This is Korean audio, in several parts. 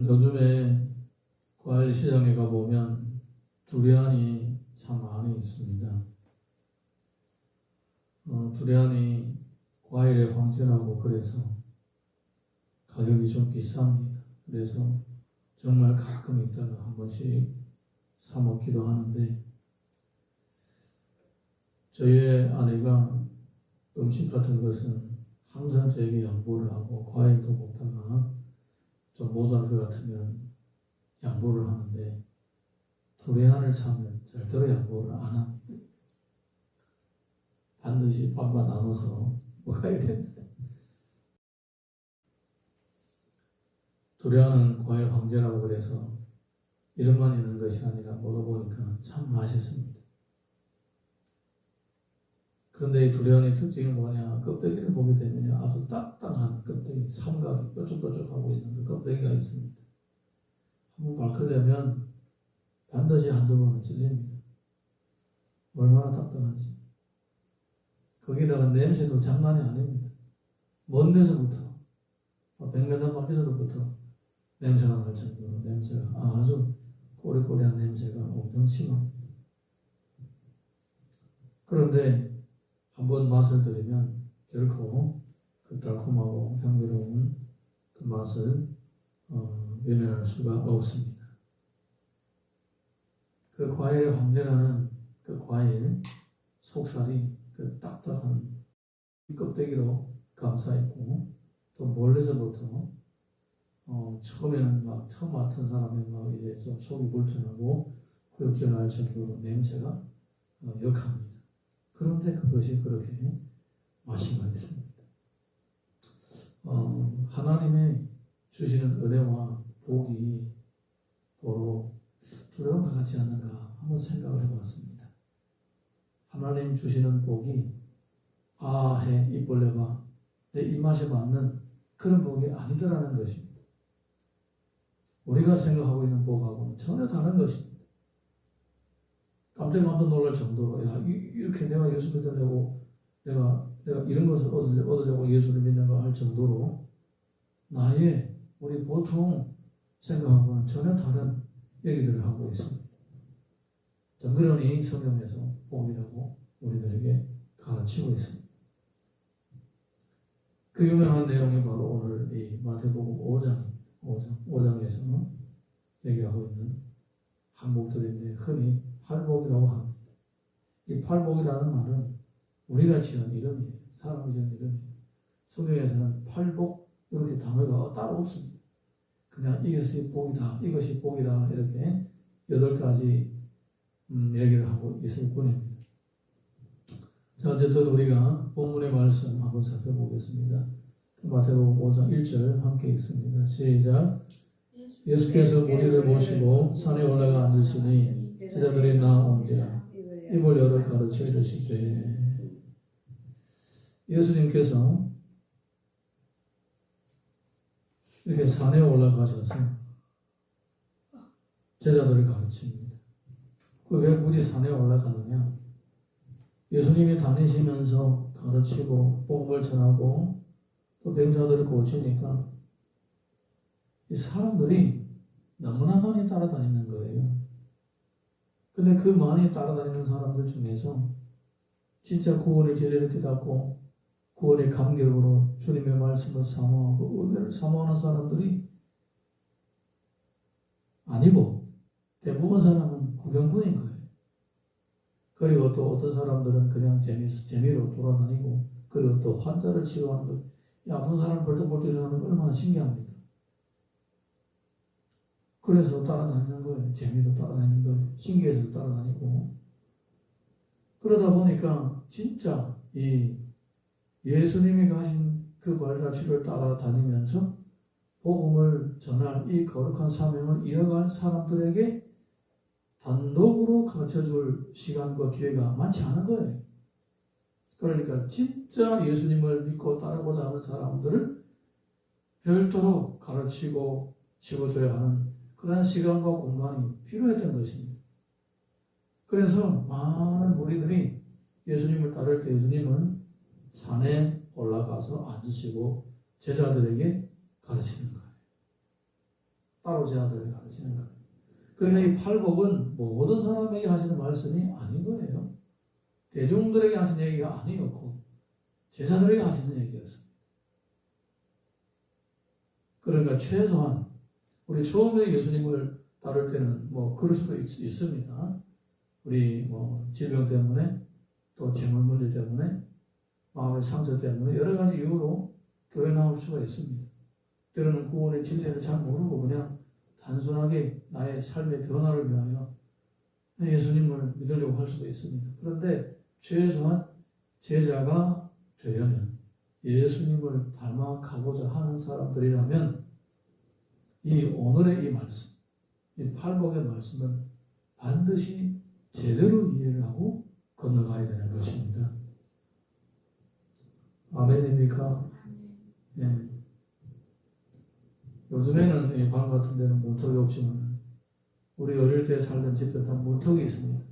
요즘에 과일 시장에 가보면 두리안이 참 많이 있습니다. 두리안이 과일의 황제라고 그래서 가격이 좀 비쌉니다. 그래서 정말 가끔 있다가 한 번씩 사 먹기도 하는데, 저희 아내가 음식 같은 것은 항상 저에게 양보를 하고, 과일도 먹다가 좀 모자랄 것 같으면 양보를 하는데, 두리안을 사면 절대로 양보를 안 합니다. 반드시 반반 나눠서 먹어야 됩니다. 두리안은 과일 황제라고 그래서 이름만 있는 것이 아니라 먹어보니까 참 맛있습니다. 그런데 이 두리안의 특징이 뭐냐? 껍데기를 보게 되면 아주 딱딱한 껍데기, 삼각이 뾰족뾰족하고 있는 그 껍데기가 있습니다. 한번 밟으려면 반드시 한두 번은 찔립니다. 얼마나 딱딱한지. 거기다가 냄새도 장난이 아닙니다. 먼 데서부터, 100m 밖에서부터 냄새가 날 정도로 냄새가 아주 꼬리꼬리한 냄새가 엄청 심합니다. 그런데 한번 맛을 들이면 결코 그 달콤하고 향기로운 그 맛을 외면할 수가 없습니다. 그 과일의 황제라는 그 과일 속살이 그 딱딱한 껍데기로 감싸있고, 또 멀리서부터 처음에는 막 처음 맡은 사람이 막 이제 좀 속이 불편하고 구역질날 정도로 냄새가 역합니다. 그런데 그것이 그렇게 맛이 있습니다. 하나님의 주시는 은혜와 복이 도로 두려움과 같지 않는가 한번 생각을 해봤습니다. 하나님 주시는 복이 아해 입 벌려봐 내 입맛에 맞는 그런 복이 아니더라는 것입니다. 우리가 생각하고 있는 복하고는 전혀 다른 것입니다. 깜짝 놀랄 정도로 이렇게 내가 예수 믿으려고 내가 이런 것을 얻으려고 예수를 믿는가 할 정도로 나의 우리 보통 생각하고는 전혀 다른 얘기들을 하고 있습니다. 그러니 성경에서 복이라고 우리들에게 가르치고 있습니다. 그 유명한 내용이 바로 오늘 이 마태복음 5장에서 얘기하고 있는 한복들인데 흔히 팔복이라고 합니다. 이 팔복이라는 말은 우리가 지은 이름이에요. 사람이 지은 이름이에요. 성경에서는 팔복 이렇게 단어가 따로 없습니다. 그냥 이것이 복이다, 이것이 복이다 이렇게 8가지 얘기를 하고 있을 뿐입니다. 자, 어쨌든 우리가 본문의 말씀 한번 살펴보겠습니다. 마태복음 5장 1절 함께 읽습니다. 시작. 예수께서 무리를 모시고 산에 올라가 앉으시니 제자들이 나온지라 입을 열어 가르쳐 이르시되. 예수님께서 이렇게 산에 올라가셔서 제자들을 가르칩니다. 왜 굳이 산에 올라가느냐? 예수님이 다니시면서 가르치고 복음을 전하고 또 병자들을 고치니까 이 사람들이 너무나 많이 따라다니는 거예요. 근데 그 많이 따라다니는 사람들 중에서 진짜 구원의 진리를 깨닫고 구원의 감격으로 주님의 말씀을 사모하고 은혜를 사모하는 사람들이 아니고 대부분 사람은 구경꾼인 거예요. 그리고 또 어떤 사람들은 그냥 재미로 돌아다니고, 그리고 또 환자를 치료하는 것, 아픈 사람 벌떡벌떡 일어나는 거 얼마나 신기합니까? 그래서 따라다니는 거예요. 재미로 따라다니는 거예요. 신기해서 따라다니고. 그러다 보니까 진짜 이 예수님이 가신 그 발자취를 따라다니면서 복음을 전할 이 거룩한 사명을 이어갈 사람들에게 단독으로 가르쳐줄 시간과 기회가 많지 않은 거예요. 그러니까 진짜 예수님을 믿고 따르고자 하는 사람들을 별도로 가르치고 치워줘야 하는 그러한 시간과 공간이 필요했던 것입니다. 그래서 많은 무리들이 예수님을 따를 때 예수님은 산에 올라가서 앉으시고 제자들에게 가르치는 거예요. 따로 제자들에게 가르치는 거예요. 그러니까 이 팔복은 모든 사람에게 하시는 말씀이 아닌 거예요. 대중들에게 하시는 얘기가 아니었고 제자들에게 하시는 얘기였습니다. 그러니까 최소한 우리 처음에 예수님을 따를 때는 뭐 그럴 수도 있습니다. 우리 뭐 질병 때문에 또 재물 문제 때문에 마음의 상처 때문에 여러 가지 이유로 교회 나올 수가 있습니다. 때로는 구원의 진리를 잘 모르고 그냥 단순하게 나의 삶의 변화를 위하여 예수님을 믿으려고 할 수도 있습니다. 그런데 최소한 제자가 되려면 예수님을 닮아가고자 하는 사람들이라면 이 오늘의 이 말씀, 이 팔복의 말씀은 반드시 제대로 이해를 하고 건너가야 되는 것입니다. 아멘입니까? 예. 요즘에는 이 방 같은 데는 문턱이 없지만 우리 어릴 때 살던 집들 다 문턱이 있습니다.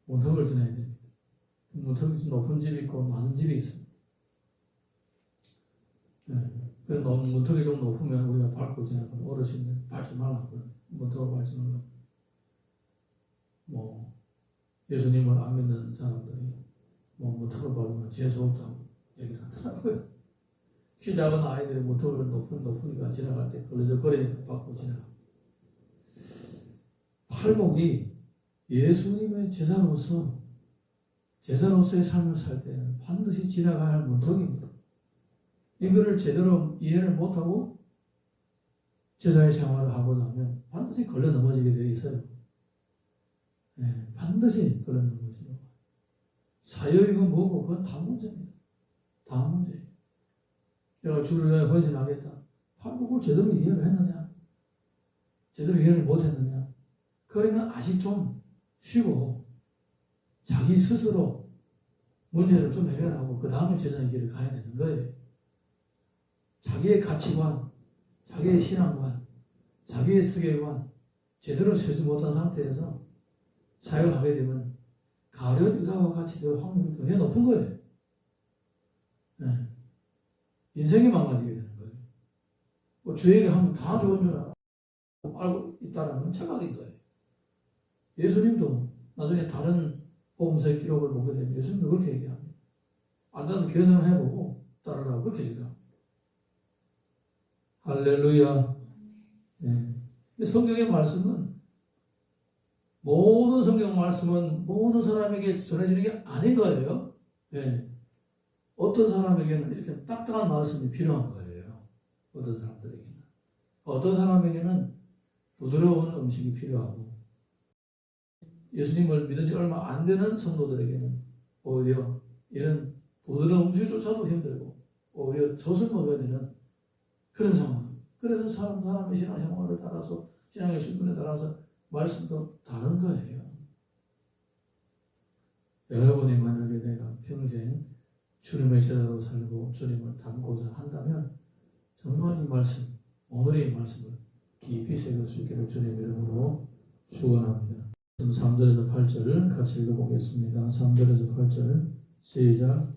문턱을 지나야 됩니다. 문턱이 높은 집이 있고 낮은 집이 있습니다. 예. 그 문턱이 좀 높으면 우리가 밟고 지나가면 어르신들 밟지 말라고 문턱을 밟지 말라고. 뭐 예수님을 안 믿는 사람들이 뭐 문턱을 밟으면 재수 없다고 얘기를 하더라고요. 키 작은 아이들이 문턱을 높으니까 지나갈 때 걸리적거리니까 밟고 지나가고. 팔복이 예수님의 제자로서의 삶을 살 때는 반드시 지나가야 할 문턱입니다. 이거를 제대로 이해를 못하고 제자의 생활을 하고자 하면 반드시 걸려 넘어지게 되어 있어요. 네, 반드시 걸려 넘어지고. 사역이고 뭐고 그건 다 문제입니다. 다 문제예요. 내가 주를 위하여 헌신하겠다. 팔복을 제대로 이해를 했느냐? 제대로 이해를 못했느냐? 그러면 아직 좀 쉬고 자기 스스로 문제를 좀 해결하고 그 다음에 제자의 길을 가야 되는 거예요. 자기의 가치관, 자기의 신앙관, 자기의 세계관 제대로 세우지 못한 상태에서 사역을 하게 되면 가룟 유다와 같이 될 확률이 굉장히 높은 거예요. 네. 인생이 망가지게 되는 거예요. 뭐 죄를 하면 다 좋은 줄 알고 있다는 착각인 거예요. 예수님도 나중에 다른 복음서의 기록을 보게 되면 예수님도 그렇게 얘기합니다. 앉아서 계산을 해보고 따르라고 그렇게 얘기합니다. 할렐루야. 네. 성경의 말씀은 모든 성경 말씀은 모든 사람에게 전해지는 게 아닌 거예요. 네. 어떤 사람에게는 이렇게 딱딱한 말씀이 필요한 거예요. 어떤 사람들에게는. 어떤 사람에게는 부드러운 음식이 필요하고 예수님을 믿은 지 얼마 안 되는 성도들에게는 오히려 이런 부드러운 음식조차도 힘들고 오히려 젖을 먹어야 되는 그런 상황. 그래서 사람의 신앙생활을 따라서 신앙의 수준에 따라서 말씀도 다른 거예요. 여러분이 만약에 내가 평생 주님의 제자로 살고 주님을 닮고자 한다면 정말 이 말씀, 오늘의 이 말씀을 깊이 새길 수 있기를 주님 이름으로 축원합니다. 3절에서 8절 같이 읽어보겠습니다. 3절에서 8절 시작.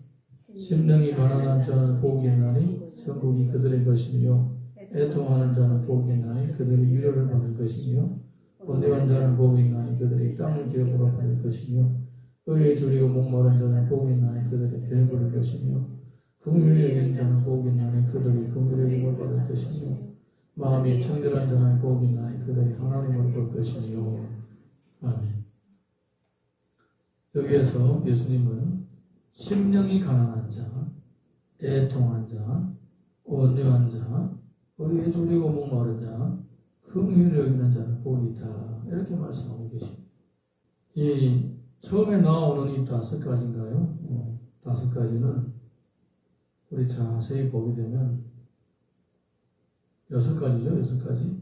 심령이 가난한 자는 복이 있나니 천국이 그들의 것이며 애통하는 자는 복이 있나니 그들이 위로를 받을 것이며 온유한 자는 복이 있나니 그들이 땅을 기업으로 받을 것이며 의에 줄이고 목마른 자는 복이 있나니 그들이 배부를 것이며 긍휼히 여긴 자는 복이 있나니 그들이 긍휼의 힘을 받을 것이며 마음이 청결한 자는 복이 있나니 그들이 하나님을 볼 것이며. 아멘. 여기에서 예수님은 심령이 가난한 자, 애통한 자, 온유한 자, 의에 줄이고 목마른 자, 긍휼히 여기는 자는 복이 있다. 이렇게 말씀하고 계십니다. 이 처음에 나오는 이 5가지인가요? 5가지는 우리 자세히 보게 되면 6가지죠. 6가지.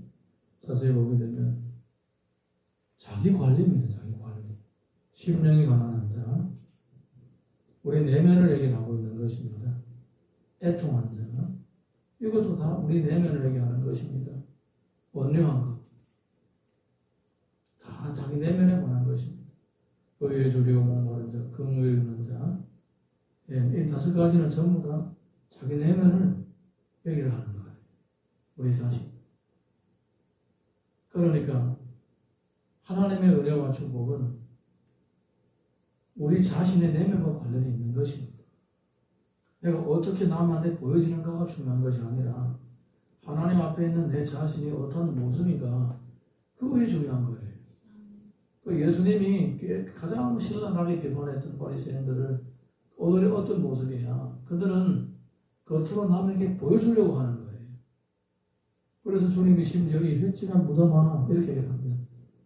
자세히 보게 되면 자기 관리입니다. 자기 관리. 심령이 가난한 자, 우리 내면을 얘기하고 있는 것입니다. 애통한 자, 이것도 다 우리 내면을 얘기하는 것입니다. 온유한 것, 다 자기 내면에 관한 것입니다. 의에 줄이고 목마른 자, 긍휼히 여기는 자, 이 5가지는 전부 다 자기 내면을 얘기를 하는 거예요. 우리 자신. 그러니까 하나님의 은혜와 축복은 우리 자신의 내면과 관련이 있는 것입니다. 내가 어떻게 남한테 보여지는가가 중요한 것이 아니라 하나님 앞에 있는 내 자신이 어떤 모습인가, 그것이 중요한 거예요. 그 예수님이 가장 신랄하게 비판했던 바리새인들을 어떤 모습이냐, 그들은 겉으로 남에게 보여주려고 하는 거예요. 그래서 주님이 심지어 이 횟집한 무덤아 이렇게 얘기합니다.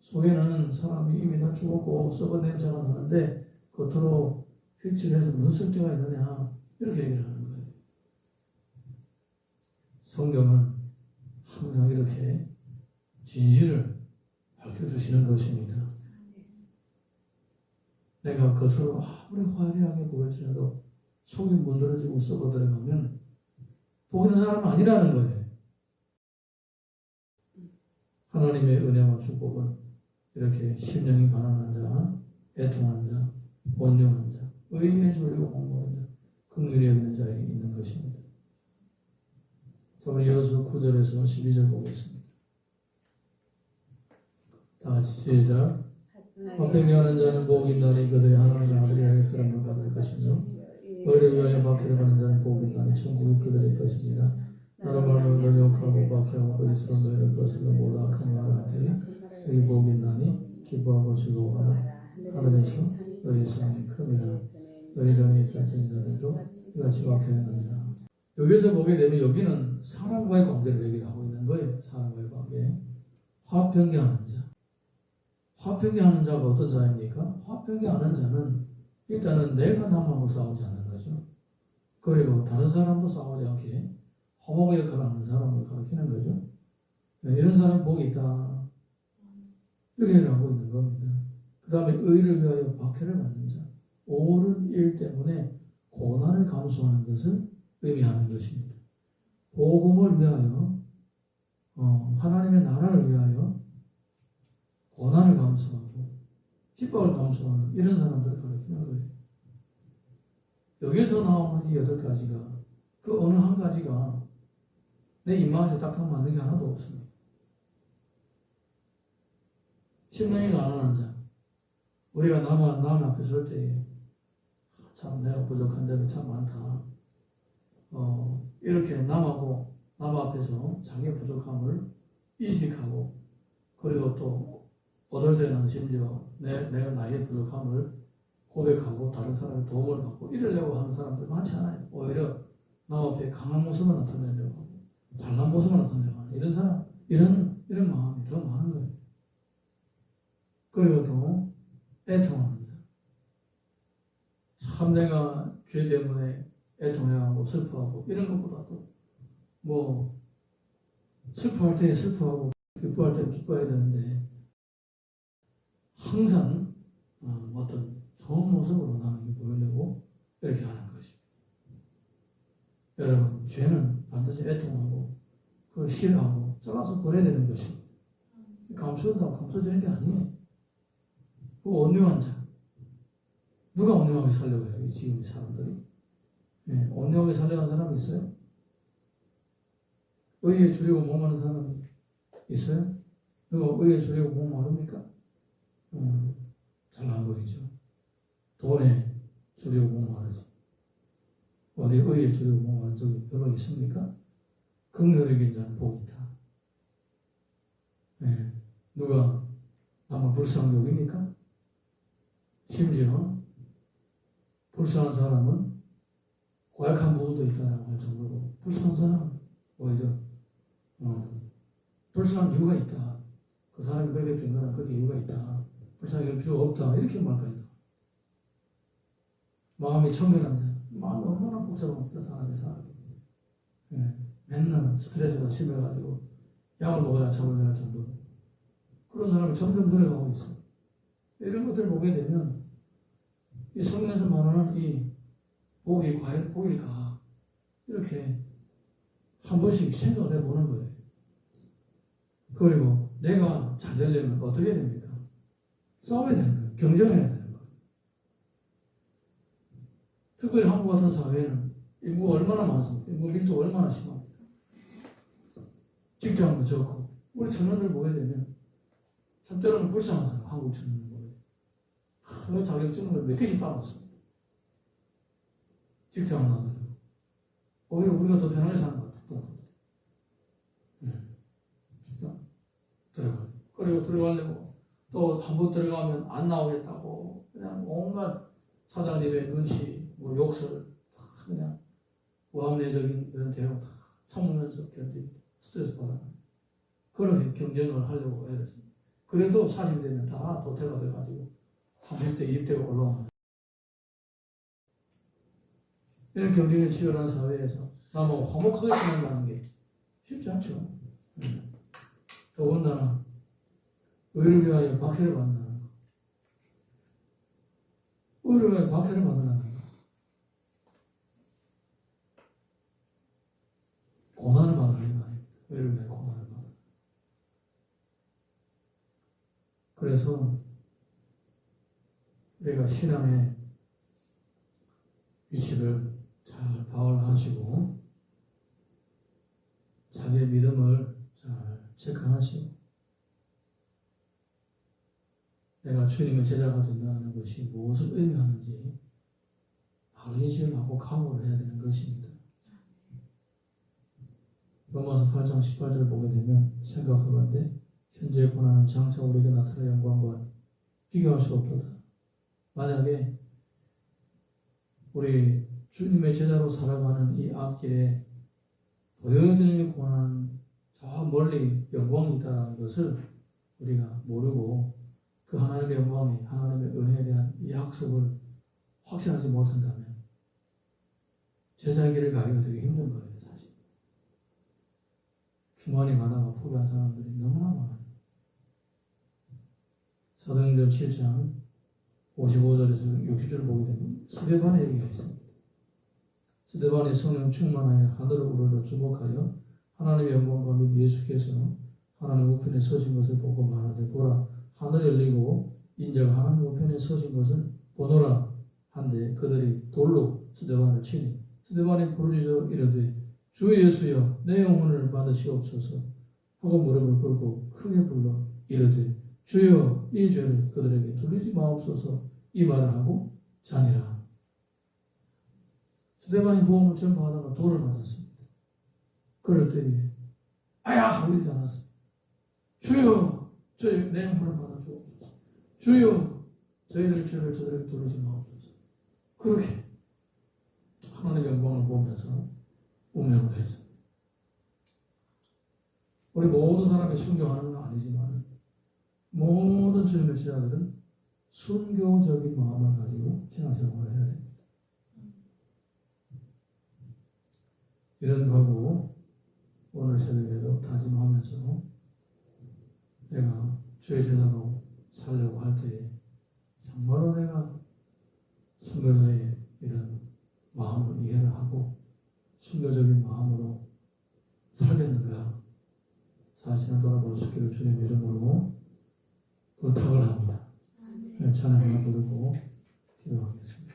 속에는 사람이 이미 다 죽었고 썩은 냄새가 나는데 겉으로 휘칠해서 무슨 쓸데가 있느냐, 이렇게 얘기를 하는 거예요. 성경은 항상 이렇게 진실을 밝혀주시는 것입니다. 내가 겉으로 아무리 화려하게 보일지라도 속이 문드러지고 썩어 들어가면 보이는 사람은 아니라는 거예요. 하나님의 은혜와 축복은 이렇게 심령이 가난한 자, 애통한 자, 온유한 자, 의인을 졸리고 공부하는 자, 긍휼히 여기는 자에게 있는 것입니다. 자, 우리 이어서 9절에서 12절 보겠습니다. 다 같이 시작. 화평히 하는 자는 복이 있나니 그들이 하나님의 아들이라 그런 걸 받을 것이며 의를 위하여 박해를 받는 자는 복이 있나니 천국이 그들의 것입니다. 나로 말하면 너를 욕하고 박해하고 그리스로 너희를 거슬러 모두 악한 말을 할 때에 여기 복이 있나니 기뻐하고 즐거워하라. 하늘에서 너희 상이 큼이라. 너희 전에 있던 자들도 이같이 박해하느니라. 여기서 보게 되면 여기는 사람과의 관계를 얘기를 하고 있는 거예요. 사람과의 관계. 화평케하는 자. 화평케하는 자가 어떤 자입니까? 화평케하는 자는 일단은 내가 남하고 싸우지 않는 거죠. 그리고 다른 사람도 싸우지 않게 화목의 역할을 하는 사람을 가르치는 거죠. 이런 사람 복이 있다. 이렇게 얘기를 하고 있는 겁니다. 그 다음에 의를 위하여 박해를 받는 자. 옳은 일 때문에 고난을 감수하는 것을 의미하는 것입니다. 복음을 위하여, 하나님의 나라를 위하여 고난을 감수하고 핍박을 감수하는 이런 사람들을 가르치는 거예요. 여기서 나오는 이 8가지가 그 어느 한 가지가 내 입맛에 딱딱 맞는 게 하나도 없습니다. 심령이 가난한 자. 우리가 남 앞에 설 때에 참 내가 부족한 점이 참 많다. 이렇게 남 앞에서 자기의 부족함을 인식하고 그리고 또 어떨 때는 심지어 내가 나의 부족함을 고백하고 다른 사람의 도움을 받고 이러려고 하는 사람들 많지 않아요. 오히려 남 앞에 강한 모습을 나타내려고 하고 잘난 모습을 나타내려고 하는 이런 사람, 이런 마음이 더 많은 거예요. 그리고 또 애통하는 자. 참 내가 죄 때문에 애통해하고 슬퍼하고 이런 것보다도 뭐 슬퍼할 때 슬퍼하고 기뻐할 때 기뻐해야 되는데 항상 어떤 좋은 모습으로 나는 보이려고 이렇게 하는 것입니다. 여러분, 죄는 반드시 애통하고 그걸 싫어하고 잘라서 버려야 되는 것입니다. 감춰준다고 감춰지는 게 아니에요. 그 온유한 자. 누가 온유하게 살려고 해요? 지금 사람들이. 온유하게 살려고 하는 사람이 있어요? 의에 줄이고 목마른 사람이 있어요? 누가 의에 줄이고 목마릅니까? 잘 안 보이죠. 돈에 줄이고 목마르지. 어디 의에 줄이고 목마른 적이 별로 있습니까? 긍휼히 여긴 자는 복이 있다. 누가 아마 불쌍히 여깁니까? 심지어 불쌍한 사람은 고약한 부분도 있다라고 할 정도로 불쌍한 사람은 오히려 불쌍한 이유가 있다. 그 사람이 그렇게 된 거는 그렇게 이유가 있다. 불쌍히 여길 필요가 없다. 이렇게 말까지. 마음이 청결한 자. 마음이 얼마나 복잡합니까? 사람이 살아도. 맨날 스트레스가 심해가지고 약을 먹어야 잠을 잘 정도로. 그런 사람이 점점 늘어가고 있어요. 이런 것들을 보게 되면 이 성경에서 말하는 이 복이 과연 복일까? 이렇게 한 번씩 생각을 해보는 거예요. 그리고 내가 잘 되려면 어떻게 됩니까? 싸워야 되는 거예요. 경쟁해야 되는 거예요. 특별히 한국 같은 사회는 인구가 얼마나 많습니까? 인구 밀도가 얼마나 심합니까? 직장도 적고 우리 청년들 보게 되면 참 때로는 불쌍하다. 한국 청년들. 큰 자격증을 몇 개씩 따봤습니다. 직장을 나더라고. 오히려 우리가 더 편하게 사는 것 같아. 동포들. 진짜 들어가요. 그리고 들어가려고 또 한 번 들어가면 안 나오겠다고 그냥 온갖 사장님의 눈치, 뭐 욕설 다 그냥 무합리적인 이런 대응 다 참으면서 견디고 스트레스 받아요. 그렇게 경쟁을 하려고 해야 됩니다. 그래도 40이 되면 다 도태가 돼가지고 30대, 20대가 올라오는 이런 경쟁이 치열한 사회에서 나뭐 화목하게 지낸다는 게 쉽지 않죠. 더군다나 의를 위하여 박해를 받는다는 거. 의를 위하여 박해를 받는다는 거. 고난을 받으려는 거 아닙니다. 의를 위하여 고난을 받는. 그래서 우리가 신앙의 위치를 잘 파악하시고 자기의 믿음을 잘 체크하시고 내가 주님의 제자가 된다는 것이 무엇을 의미하는지 바로 인식을 하고 각오를 해야 되는 것입니다. 로마서 8장 18절 보게 되면 생각하건대 현재의 고난은 장차 우리에게 나타날 영광과 비교할 수 없도다. 만약에 우리 주님의 제자로 살아가는 이 앞길에 보여지는 이 고난, 저 멀리 영광이 있다는 것을 우리가 모르고 그 하나님의 영광에, 하나님의 은혜에 대한 이 약속을 확신하지 못한다면 제자의 길을 가기가 되게 힘든 거예요, 사실. 중간에 가다가 포기한 사람들이 너무나 많아요. 사도행전 7장 55절에서 60절 보게 되면 스데반의 얘기가 있습니다. 스데반이 성령 충만하여 하늘을 우러러 주목하여 하나님의 영광과 및 예수께서 하나님 우편에 서신 것을 보고 말하되 보라 하늘이 열리고 인자가 하나님 우편에 서신 것을 보노라 한데 그들이 돌로 스데반을 치니 스데반이 부르짖어 이르되 주 예수여 내 영혼을 받으시옵소서 하고 무릎을 꿇고 크게 불러 이르되 주여 이 죄를 그들에게 돌리지 마옵소서 이 말을 하고 자니라. 스데반이 복음을 전파하다가 돌을 맞았습니다. 그럴 때에 아야 울리지 않았습니다. 주여 저희 내 영혼을 받아주옵소서. 주여 저희들 죄를 저들에게 돌리지 마옵소서. 그렇게 하나님의 영광을 보면서 운명을 했습니다. 우리 모든 사람이 순교하는 건 아니지만 모든 주님의 제자들은 순교적인 마음을 가지고 신앙생활을 해야 됩니다. 이런 각오 오늘 새벽에도 다짐하면서 내가 주의 제자로 살려고 할 때에 정말로 내가 순교자의 이런 마음을 이해를 하고 순교적인 마음으로 살겠는가 자신을 돌아볼 수 있기를 주님의 이름으로 부탁을 합니다. 찬양 하나 부르고 기도하겠습니다.